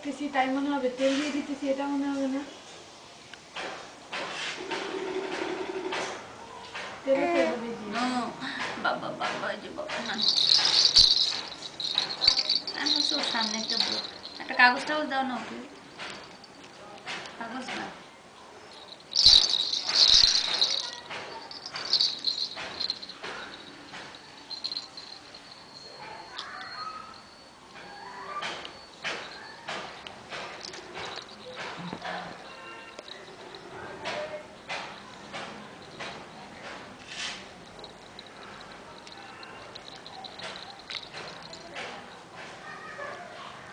রাখতেছি তাই মনে হবে, তেল দিয়ে দিতেছি এটা মনে হবে না। তেলে তো এভাবে দিই। বাবা বাবা যে বাবা না, আমি হচ্ছে ওর সামনে একটা কাগজ টাগজ দাও না ওকে, কাগজ না।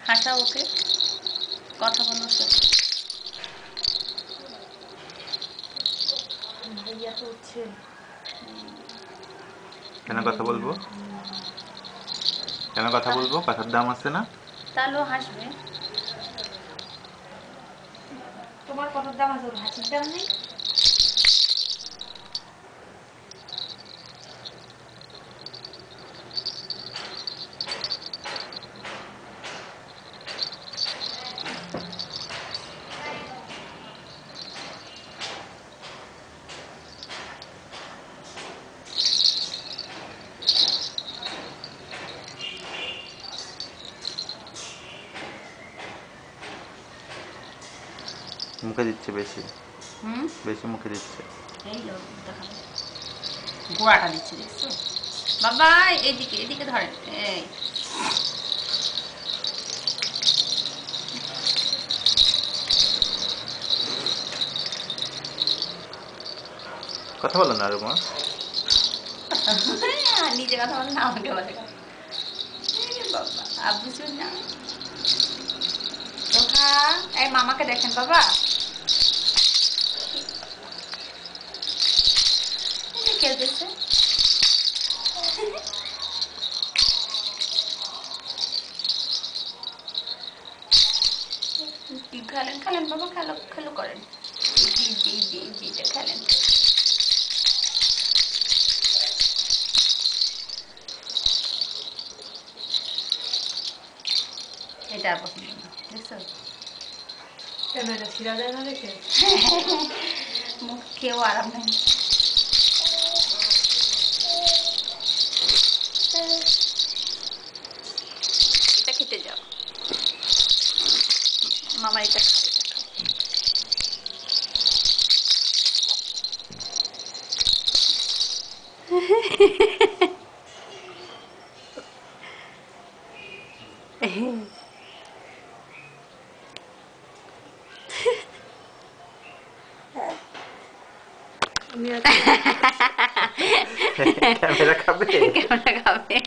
হাসা ওকে, কথা বলো ওর সাথে। ভাইয়া তো হচ্ছে কেন কথা বলবো, কেন কথা বলবো, কথার দাম আছে না? তাহলেও হাসবে। তোমার কথার দাম আছে, ওর হাসির দাম নেই। মুখে দিচ্ছে বেশি, হুম, বেশি মুখে দিচ্ছে। এই লো দেখাবো, গোড়াটা দিচ্ছে দেখছো বাবা, এইদিকে এদিকে ধরেন, এই কথা বলো না রুমা। নিজে কথা বলে না, আমাকে বলে বাবা আব্বু শুন না। তোহা এই মামাকে দেখেন বাবা, খেলতেছে। খেলেন খেলেন বাবা, খেলো খেলো করেন, জি জি জি জিটা খেলেন। এটা আর পছন্দ না, দেখছো? ক্যামেরা ছিঁড়া যায় না দেখে। মুখ খেয়েও আরাম নেই। এটা খেতে যাও মামার, এটা খাও, এটা খাও। আমি ক্যামেরা খাবে, কেমন খাবে?